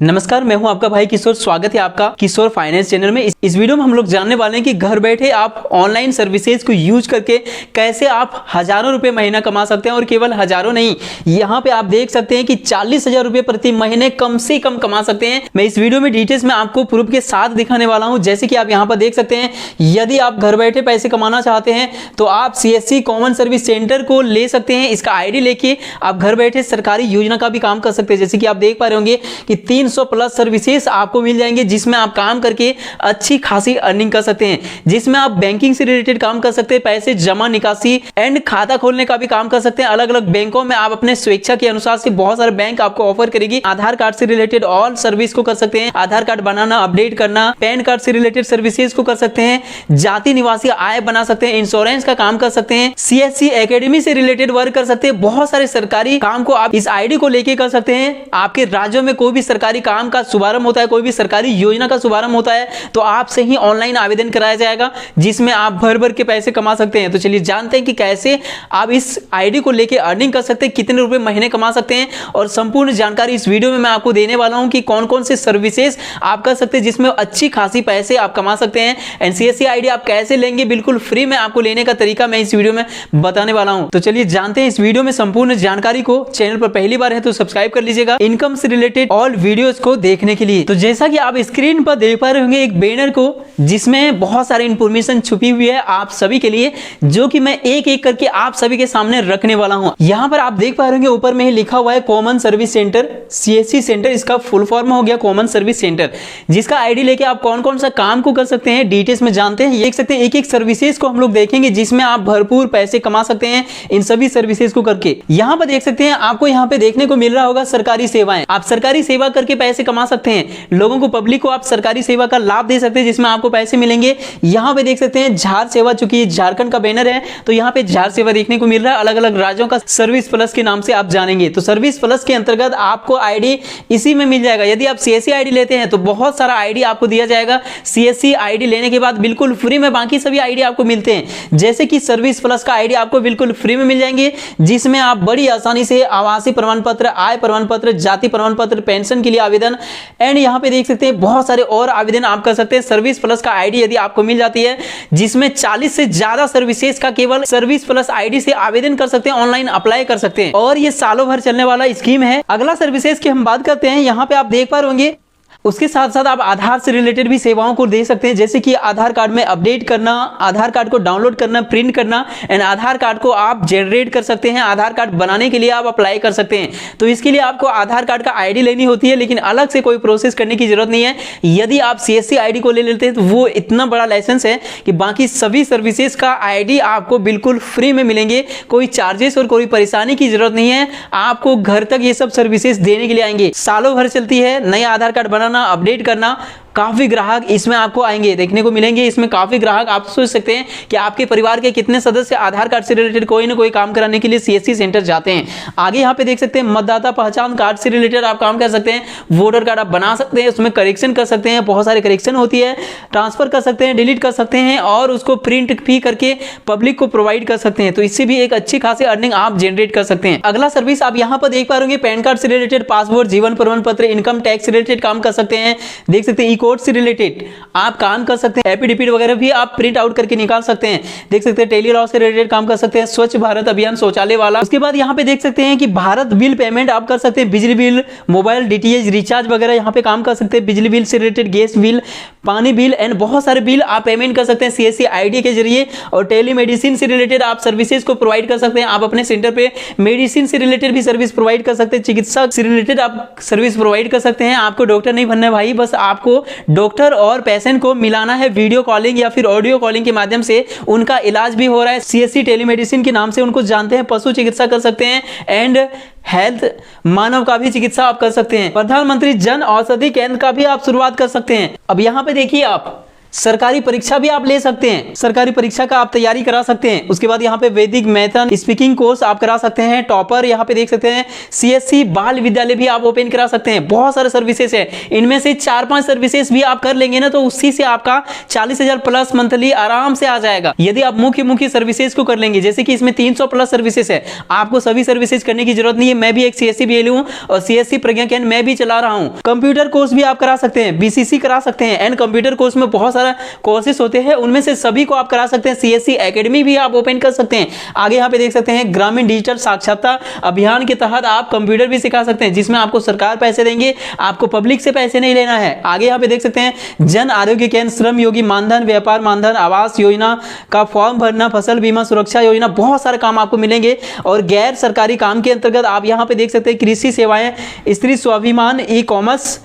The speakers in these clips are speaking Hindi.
नमस्कार, मैं हूं आपका भाई किशोर। स्वागत है आपका किशोर फाइनेंस चैनल में। इस वीडियो में हम लोग जानने वाले हैं कि घर बैठे आप ऑनलाइन सर्विसेज को यूज करके कैसे आप हजारों रुपए महीना कमा सकते हैं। और केवल हजारों नहीं, यहां पे आप देख सकते हैं कि 40,000 रुपए प्रति महीने कम से कम कमा सकते हैं। मैं इस वीडियो में डिटेल्स में आपको प्रूफ के साथ दिखाने वाला हूं। जैसे कि आप यहाँ पर देख सकते हैं, यदि आप घर बैठे पैसे कमाना चाहते हैं तो आप CSC कॉमन सर्विस सेंटर को ले सकते हैं। इसका ID लेके आप घर बैठे सरकारी योजना का भी काम कर सकते हैं। जैसे कि आप देख पा रहे होंगे कि 300 प्लस सर्विसेज आपको मिल जाएंगे, जिसमें आप काम करके अच्छी खासी अर्निंग कर सकते हैं। जिसमें आप बैंकिंग से रिलेटेड काम कर सकते हैं, पैसे जमा निकासी एंड खाता खोलने का भी काम कर सकते हैं। अलग अलग बैंकों में आप अपने स्वेच्छा के अनुसार से बहुत सारे बैंक आपको ऑफर करेगी। आधार कार्ड से रिलेटेड ऑल सर्विस को कर सकते हैं। आधार कार्ड बनाना, अपडेट करना, पैन कार्ड से रिलेटेड सर्विसेज को कर सकते हैं। जाति निवासी आय बना सकते हैं, इंश्योरेंस का काम कर सकते हैं, CSC एकेडमी से रिलेटेड वर्क कर सकते हैं। बहुत सारे सरकारी काम को आप इस ID को लेके कर सकते हैं। आपके राज्यों में कोई भी सरकारी काम का शुभारंभ होता है, कोई भी सरकारी योजना का शुभारंभ होता है, तो आपसे ही ऑनलाइन आवेदन कराया जाएगा, जिसमें आप भर भर के पैसे कमा सकते हैं। तो चलिए जानते हैं कि कैसे आप इस ID को लेके अर्निंग कर सकते हैं, कितने रुपए महीने कमा सकते हैं। और संपूर्ण जानकारी इस वीडियो में मैं आपको देने वाला हूं कि कौन कौन से सर्विसेज आप कर सकते हैं जिसमें अच्छी खासी पैसे आप कमा सकते हैं। एंड CSC ID आप कैसे लेंगे, बिल्कुल फ्री में आपको लेने का तरीका मैं इस वीडियो में बताने वाला हूं। तो चलिए जानते हैं इस वीडियो में संपूर्ण जानकारी को। चैनल पर पहली बार है तो सब्सक्राइब कर लीजिएगा इनकम से रिलेटेड ऑल वीडियोस को देखने के लिए। तो जैसा कि आप स्क्रीन पर देख पा रहे होंगे एक बैनर को, जिसमें बहुत सारी इंफॉर्मेशन छुपी हुई है आप सभी के लिए, जो कि मैं एक एक करके आप सभी के सामने रखने वाला हूं। यहां पर आप देख पा रहे होंगे ऊपर में ही लिखा हुआ है common service centre, CSC centre. इसका फुल फॉर्म हो गया कॉमन सर्विस सेंटर, जिसका ID लेके आप कौन कौन सा काम को कर सकते हैं डिटेल्स में जानते हैं। देख सकते हैं एक एक सर्विसेज को हम लोग देखेंगे, जिसमें आप भरपूर पैसे कमा सकते हैं इन सभी सर्विसेज को करके। यहां पर देख सकते हैं, आपको यहां पे देखने को मिल रहा होगा सरकारी सेवाएं। आप सरकारी सेवा करके पैसे कमा सकते हैं। लोगों को, पब्लिक को आप सरकारी सेवा का लाभ दे सकते हैं, जिसमें आपको पैसे मिलेंगे। यहां पे देख सकते हैं झार सेवा, चूंकि झारखंड का बैनर है तो यहां पे झार सेवा देखने को मिल रहा है। अलग अलग राज्यों का सर्विस प्लस के नाम से आप जानेंगे। तो सर्विस प्लस के अंतर्गत आपको ID इसी में मिल जाएगा। यदि आप CSC ID लेते हैं तो बहुत सारा ID आपको दिया जाएगा। CSC ID लेने के बाद बिल्कुल फ्री में बाकी सभी ID आपको मिलते हैं। जैसे कि सर्विस प्लस का ID आपको बिल्कुल फ्री में मिल जाएंगे, जिसमें आप बड़ी आसानी से आवासीय प्रमाण पत्र, आय प्रमाण पत्र, जाति प्रमाण पत्र, पेंशन के लिए आवेदन एंड यहाँ पे देख सकते हैं बहुत सारे और आवेदन आप कर सकते हैं। सर्विस प्लस का ID यदि आपको मिल जाती है, जिसमें 40 से ज्यादा सर्विसेज का केवल सर्विस प्लस ID से आवेदन कर सकते हैं, ऑनलाइन अप्लाई कर सकते हैं। और ये सालों भर चलने वाला स्कीम है। अगला सर्विसेज की हम बात करते हैं। यहाँ पे आप देख पा रहे होंगे, उसके साथ साथ आप आधार से रिलेटेड भी सेवाओं को दे सकते हैं। जैसे कि आधार कार्ड में अपडेट करना, आधार कार्ड को डाउनलोड करना, प्रिंट करना एंड आधार कार्ड को आप जनरेट कर सकते हैं। आधार कार्ड बनाने के लिए आप अप्लाई कर सकते हैं। तो इसके लिए आपको आधार कार्ड का ID लेनी होती है, लेकिन अलग से कोई प्रोसेस करने की जरूरत नहीं है। यदि आप CSC ID को ले लेते हैं तो वो इतना बड़ा लाइसेंस है कि बाकी सभी सर्विसेज का ID आपको बिल्कुल फ्री में मिलेंगे। कोई चार्जेस और कोई परेशानी की जरूरत नहीं है। आपको घर तक ये सब सर्विसेज देने के लिए आएंगे। सालों भर चलती है। नया आधार कार्ड बनाना, अपडेट करना, काफी ग्राहक इसमें आपको आएंगे, देखने को मिलेंगे। इसमें काफी ग्राहक, आप सोच सकते हैं कि आपके परिवार के कितने सदस्य आधार कार्ड से रिलेटेड कोई ना कोई काम कराने के लिए CSC सेंटर जाते हैं। आगे यहाँ पे देख सकते हैं मतदाता पहचान कार्ड से रिलेटेड आप काम कर सकते हैं। वोटर कार्ड आप बना सकते हैं, उसमें करेक्शन कर सकते हैं। बहुत सारे करेक्शन होती है, ट्रांसफर कर सकते हैं, डिलीट कर सकते हैं और उसको प्रिंट भी करके पब्लिक को प्रोवाइड कर सकते हैं। तो इससे भी एक अच्छी खासी अर्निंग आप जनरेट कर सकते हैं। अगला सर्विस आप यहाँ पर देख पा रहे होंगे, पैन कार्ड से रिलेटेड, पासपोर्ट, जीवन प्रमाण पत्र, इनकम टैक्स से रिलेटेड काम कर सकते हैं। देख सकते हैं कोड से रिलेटेड आप काम कर सकते हैं। एफिडेविट वगैरह भी आप प्रिंट आउट करके निकाल सकते हैं। देख सकते हैं टेली लॉ से रिलेटेड काम कर सकते हैं। स्वच्छ भारत अभियान शौचालय वाला। उसके बाद यहाँ पे देख सकते हैं कि भारत बिल पेमेंट आप कर सकते हैं। बिजली बिल, मोबाइल DTH रिचार्ज वगैरह यहाँ पे काम कर सकते हैं। बिजली बिल से रिलेटेड, गैस बिल, पानी बिल एंड बहुत सारे बिल आप पेमेंट कर सकते हैं CSC ID के जरिए। और टेलीमेडिसिन से रिलेटेड आप सर्विसेज को प्रोवाइड कर सकते हैं। आप अपने सेंटर पे मेडिसिन से रिलेटेड भी सर्विस प्रोवाइड कर सकते हैं। चिकित्सा से रिलेटेड आप सर्विस प्रोवाइड कर सकते हैं। आपको डॉक्टर नहीं बनना है भाई, बस आपको डॉक्टर और पेशेंट को मिलाना है। वीडियो कॉलिंग या फिर ऑडियो कॉलिंग के माध्यम से उनका इलाज भी हो रहा है। CSC टेलीमेडिसिन के नाम से उनको जानते हैं। पशु चिकित्सा कर सकते हैं एंड हेल्थ, मानव का भी चिकित्सा आप कर सकते हैं। प्रधानमंत्री जन औषधि केंद्र का भी आप शुरुआत कर सकते हैं। अब यहाँ पे देखिए, आप सरकारी परीक्षा भी आप ले सकते हैं, सरकारी परीक्षा का आप तैयारी करा सकते हैं। उसके बाद यहाँ पे वैदिक मैथन स्पीकिंग कोर्स आप करा सकते हैं। टॉपर यहाँ पे देख सकते हैं। CSC बाल विद्यालय भी आप ओपन करा सकते हैं। बहुत सारे सर्विसेज है, इनमें से 4-5 सर्विसेज भी आप कर लेंगे ना तो उसी से आपका 40,000 प्लस मंथली आराम से आ जाएगा। यदि आप मुख्य सर्विसेज को कर लेंगे, जैसे कि इसमें 300 प्लस सर्विसेज है, आपको सभी सर्विसेज करने की जरूरत नहीं है। मैं भी एक CSC BLE हूं और CSC प्रज्ञा केंद्र मैं भी चला रहा हूं। कंप्यूटर कोर्स भी आप करा सकते हैं, BCC करा सकते हैं। एंड कंप्यूटर कोर्स में बहुत सारा कोर्सेज होते हैं, उनमें से सभी को आप करा सकते हैं। CSC एकेडमी भी आप ओपन कर सकते हैं। आगे यहाँ पे देख सकते हैं ग्रामीण डिजिटल साक्षरता अभियान के तहत आप कंप्यूटर भी सिखा सकते हैं, जिसमें आपको सरकार पैसे देंगे, आपको पब्लिक से पैसे नहीं लेना है। आगे यहाँ पे देख सकते हैं जन आरोग्य केंद्र, श्रम योगी मानधन, व्यापार मानधन, आवास योजना का फॉर्म भरना, फसल बीमा सुरक्षा योजना, बहुत सारे काम आपको मिलेंगे। और गैर सरकारी काम के अंतर्गत आप यहाँ पे देख सकते हैं कृषि सेवाएं, स्त्री स्वाभिमान, ई-कॉमर्स,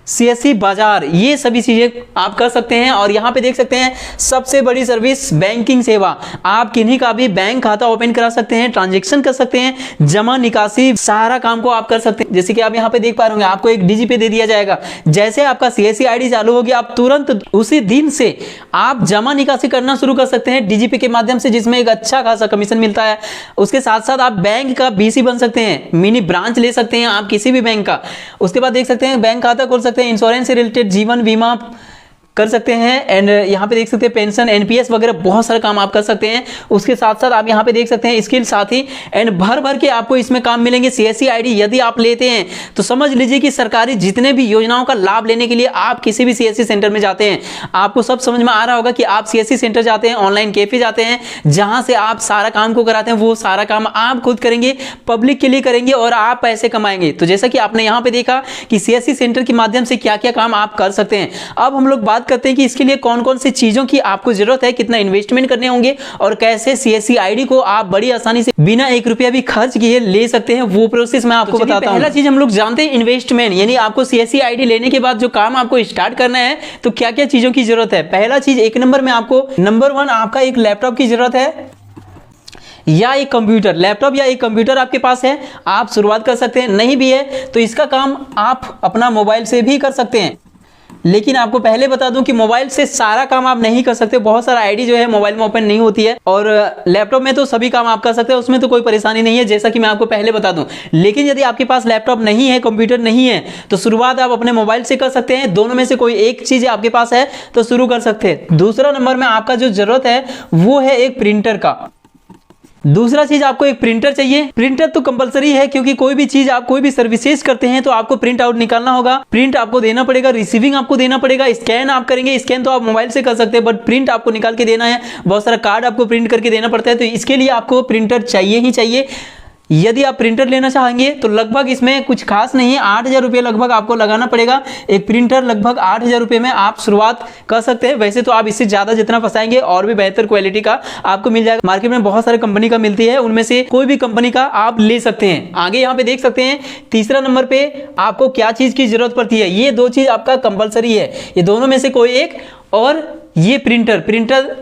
CSC बाजार, ये सभी चीजें आप कर सकते हैं। और यहाँ पे देख सकते हैं सबसे बड़ी सर्विस बैंकिंग सेवा, आप किन्हीं का भी बैंक खाता ओपन करा सकते हैं, ट्रांजैक्शन कर सकते हैं, जमा निकासी, सारा काम को आप कर सकते हैं। जैसे कि आप यहाँ पे देख पा रहे होंगे, आपको एक DGP दे दिया जाएगा। जैसे आपका CSC ID चालू होगी, आप तुरंत उसी दिन से आप जमा निकासी करना शुरू कर सकते हैं DGP के माध्यम से, जिसमें एक अच्छा खासा कमीशन मिलता है। उसके साथ साथ आप बैंक का BC बन सकते हैं, मिनी ब्रांच ले सकते हैं आप किसी भी बैंक का। उसके बाद देख सकते हैं बैंक खाता खोल सकते हैं, इंश्योरेंस से रिलेटेड जीवन बीमा कर सकते हैं। एंड यहाँ पे देख सकते हैं पेंशन, NPS वगैरह बहुत सारे काम आप कर सकते हैं। उसके साथ साथ आप यहाँ पे देख सकते हैं स्किल साथी, एंड भर के आपको इसमें काम मिलेंगे। CSC ID यदि आप लेते हैं तो समझ लीजिए कि सरकारी जितने भी योजनाओं का लाभ लेने के लिए आप किसी भी CSC सेंटर में जाते हैं, आपको सब समझ में आ रहा होगा कि आप CSC सेंटर जाते हैं, ऑनलाइन कैफे जाते हैं, जहां से आप सारा काम को कराते हैं। वो सारा काम आप खुद करेंगे, पब्लिक के लिए करेंगे और आप पैसे कमाएंगे। तो जैसा कि आपने यहाँ पे देखा कि CSC सेंटर के माध्यम से क्या क्या काम आप कर सकते हैं। अब हम लोग बात करते हैं कि इसके लिए कौन कौन सी चीजों की आपको जरूरत है, कितना इन्वेस्टमेंट करने होंगे और कैसे CSC ID को आप बड़ी आसानी से बिना 1 रुपया भी खर्च किए ले सकते हैं। वो प्रोसेस मैं आपको बताता हूं। पहला चीज हम लोग जानते हैं इन्वेस्टमेंट, यानी आपको CSC ID लेने के बाद जो काम आपको स्टार्ट करना है तो क्या क्या चीजों की जरूरत है। पहला चीज 1 नंबर में आपको नंबर 1 आपका एक लैपटॉप की जरूरत है या एक कंप्यूटर। लैपटॉप या एक कंप्यूटर आपके पास है, आप शुरुआत कर सकते हैं। नहीं भी है तो इसका काम आप अपना मोबाइल से भी कर सकते हैं। लेकिन आपको पहले बता दूं कि मोबाइल से सारा काम आप नहीं कर सकते, बहुत सारा आईडी जो है मोबाइल में ओपन नहीं होती है। और लैपटॉप में तो सभी काम आप कर सकते हैं, उसमें तो कोई परेशानी नहीं है, जैसा कि मैं आपको पहले बता दूं। लेकिन यदि आपके पास लैपटॉप नहीं है, कंप्यूटर नहीं है, तो शुरुआत आप अपने मोबाइल से कर सकते हैं। दोनों में से कोई एक चीज आपके पास है तो शुरू कर सकते हैं। दूसरा नंबर में आपका जो जरूरत है वो है एक प्रिंटर का। दूसरा चीज आपको एक प्रिंटर चाहिए। प्रिंटर तो कंपलसरी है, क्योंकि कोई भी चीज आप कोई भी सर्विसेज करते हैं तो आपको प्रिंट आउट निकालना होगा, प्रिंट आपको देना पड़ेगा, रिसीविंग आपको देना पड़ेगा, स्कैन आप करेंगे। स्कैन तो आप मोबाइल से कर सकते हैं, बट प्रिंट आपको निकाल के देना है। बहुत सारा कार्ड आपको प्रिंट करके देना पड़ता है, तो इसके लिए आपको प्रिंटर चाहिए ही चाहिए। यदि आप प्रिंटर लेना चाहेंगे तो लगभग इसमें कुछ खास नहीं है, 8,000 रुपये लगभग आपको लगाना पड़ेगा। एक प्रिंटर लगभग 8,000 रुपये में आप शुरुआत कर सकते हैं। वैसे तो आप इससे ज़्यादा जितना फंसाएंगे और भी बेहतर क्वालिटी का आपको मिल जाएगा। मार्केट में बहुत सारे कंपनी का मिलती है, उनमें से कोई भी कंपनी का आप ले सकते हैं। आगे यहाँ पे देख सकते हैं तीसरा नंबर पे आपको क्या चीज़ की जरूरत पड़ती है। ये 2 चीज़ आपका कंपलसरी है, ये दोनों में से कोई एक, और ये प्रिंटर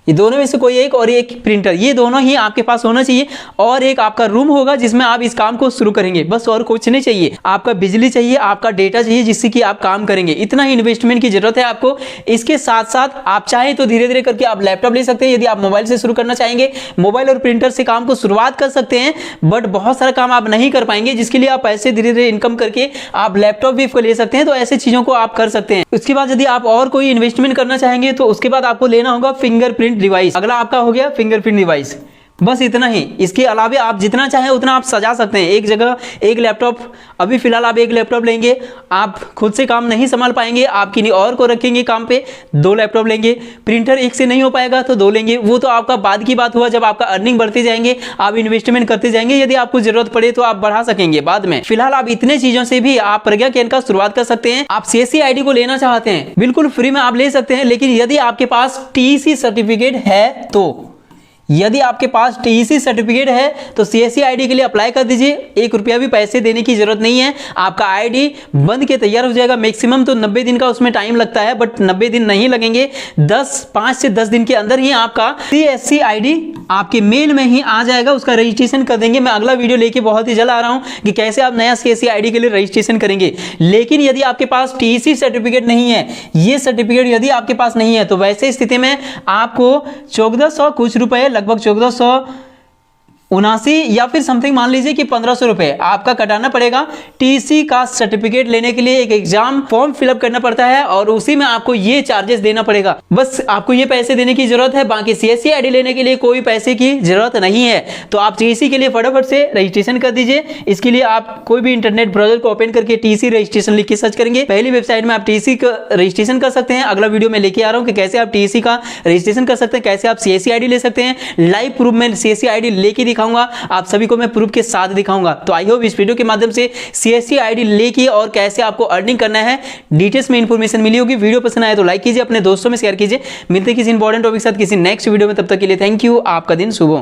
ये दोनों में से कोई एक और एक प्रिंटर, ये दोनों ही आपके पास होना चाहिए। और एक आपका रूम होगा जिसमें आप इस काम को शुरू करेंगे, बस और कुछ नहीं चाहिए। आपका बिजली चाहिए, आपका डेटा चाहिए जिससे कि आप काम करेंगे। इतना ही इन्वेस्टमेंट की जरूरत है आपको। इसके साथ साथ आप चाहें तो धीरे धीरे करके आप लैपटॉप ले सकते हैं। यदि आप मोबाइल से शुरू करना चाहेंगे, मोबाइल और प्रिंटर से काम को शुरुआत कर सकते हैं, बट बहुत सारा काम आप नहीं कर पाएंगे, जिसके लिए आप पैसे धीरे धीरे इनकम करके आप लैपटॉप भी ले सकते हैं। तो ऐसे चीजों को आप कर सकते हैं। उसके बाद यदि आप और कोई इन्वेस्टमेंट करना चाहेंगे तो उसके बाद आपको लेना होगा फिंगरप्रिंट डिवाइस। अगला आपका हो गया फिंगरप्रिंट डिवाइस, बस इतना ही। इसके अलावा आप जितना चाहें उतना आप सजा सकते हैं। एक जगह एक लैपटॉप, अभी फिलहाल आप एक लैपटॉप लेंगे, आप खुद से काम नहीं संभाल पाएंगे, आप किन्हीं और को रखेंगे काम पे, 2 लैपटॉप लेंगे। प्रिंटर एक से नहीं हो पाएगा तो 2 लेंगे। वो तो आपका बाद की बात हुआ, जब आपका अर्निंग बढ़ते जाएंगे, आप इन्वेस्टमेंट करते जाएंगे। यदि आपको जरूरत पड़े तो आप बढ़ा सकेंगे बाद में। फिलहाल आप इतने चीजों से भी आप प्रज्ञा केंद्र का शुरुआत कर सकते हैं। आप CSC ID को लेना चाहते हैं, बिल्कुल फ्री में आप ले सकते हैं। लेकिन यदि आपके पास TEC सर्टिफिकेट है तो यदि आपके पास टीईसी सर्टिफिकेट है तो सीएससी आईडी के लिए अप्लाई कर दीजिए, 1 रुपया भी पैसे देने की जरूरत नहीं है, आपका आईडी बन के तैयार हो जाएगा। मैक्सिमम तो 90 दिन का उसमें टाइम लगता है, बट 90 दिन नहीं लगेंगे, 5 से 10 दिन के अंदर ही आपका सीएससी आईडी आपके मेल में ही आ जाएगा, उसका रजिस्ट्रेशन कर देंगे। मैं अगला वीडियो लेके बहुत ही जल्द आ रहा हूं कि कैसे आप नया सीएससी आईडी के लिए रजिस्ट्रेशन करेंगे। लेकिन यदि आपके पास टीईसी सर्टिफिकेट नहीं है, ये सर्टिफिकेट यदि आपके पास नहीं है, तो वैसे स्थिति में आपको 1400 कुछ रुपए, लगभग 1479 या फिर समथिंग मान लीजिए कि 1500 रुपए आपका कटाना पड़ेगा। टीसी का सर्टिफिकेट लेने के लिए एक एग्जाम फॉर्म फिलअप करना पड़ता है और उसी में आपको ये चार्जेस देना पड़ेगा। बस आपको ये पैसे देने की जरूरत है, बाकी सीएससी आईडी लेने के लिए कोई पैसे की जरूरत नहीं है। तो आप टीसी के लिए फटाफट से रजिस्ट्रेशन कर दीजिए। इसके लिए आप कोई भी इंटरनेट ब्राउजर को ओपन करके टीसी रजिस्ट्रेशन लिख के सर्च करेंगे, पहली वेबसाइट में आप टीसी का रजिस्ट्रेशन कर सकते हैं। अगला वीडियो में लेके आ रहा हूं कि कैसे आप टीसी का रजिस्ट्रेशन कर सकते हैं, कैसे आप सीएससी आईडी ले सकते हैं। लाइव प्रूफ में सीएससी आईडी लेके दिखाऊंगा, आप सभी को मैं प्रूफ के साथ दिखाऊंगा। तो आई होप इस वीडियो के माध्यम से सीएससी आईडी लेके और कैसे आपको अर्निंग करना है डिटेल्स में इंफॉर्मेशन मिली होगी। वीडियो पसंद आए तो लाइक कीजिए, अपने दोस्तों में शेयर कीजिए। मिलते हैं किसी इंपॉर्टेंट टॉपिक के साथ किसी नेक्स्ट वीडियो में, तब तक के लिए थैंक यू। आपका दिन शुभ हो।